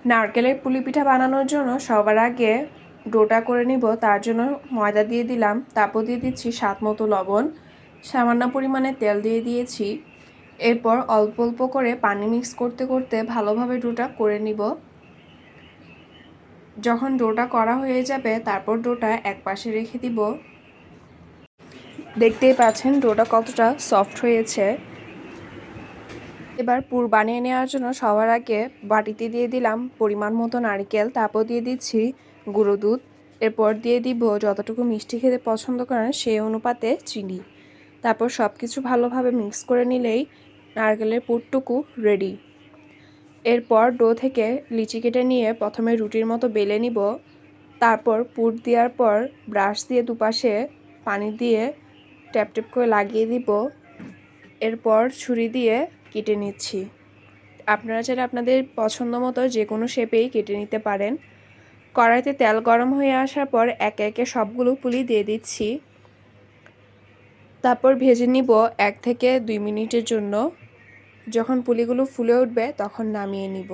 নারকেলের পুলি পিঠা বানানোর জন্য সবার আগে ডোটা করে নিব। তার জন্য ময়দা দিয়ে দিলাম, তারপর দিয়ে দিচ্ছি স্বাদ মতো লবণ, সামান্য পরিমাণে তেল দিয়ে দিয়েছি। এরপর অল্প অল্প করে পানি মিক্স করতে করতে ভালোভাবে ডোটা করে নিব। যখন ডোটা করা হয়ে যাবে তারপর ডোটা এক পাশে রেখে দিব। দেখতেই পাচ্ছেন ডোটা কতটা সফট হয়েছে। এবার পুর বানিয়ে নেওয়ার জন্য সবার আগে বাটিতে দিয়ে দিলাম পরিমাণ মতো নারকেল, তারপর দিয়ে দিচ্ছি গুঁড়ো দুধ, এরপর দিয়ে দিব যতটুকু মিষ্টি খেতে পছন্দ করেন সেই অনুপাতে চিনি। তারপর সব কিছু ভালোভাবে মিক্স করে নিলেই নারকেলের পুরটুকু রেডি। এরপর ডো থেকে লিচি কেটে নিয়ে প্রথমে রুটির মতো বেলে নিব। তারপর পুর দেওয়ার পর ব্রাশ দিয়ে দুপাশে পানি দিয়ে ট্যাপ ট্যাপ করে লাগিয়ে দিব। এরপর ছুরি দিয়ে কেটে নিচ্ছি। আপনারা চাইলে আপনাদের পছন্দ মতো যে কোনো শেপেই কেটে নিতে পারেন। কড়াইতে তেল গরম হয়ে আসার পর একে একে সবগুলো পুলি দিয়ে দিচ্ছি। তারপর ভেজে নিব 1 থেকে 2 মিনিটের জন্য। যখন পুলিগুলো ফুলে উঠবে তখন নামিয়ে নিব।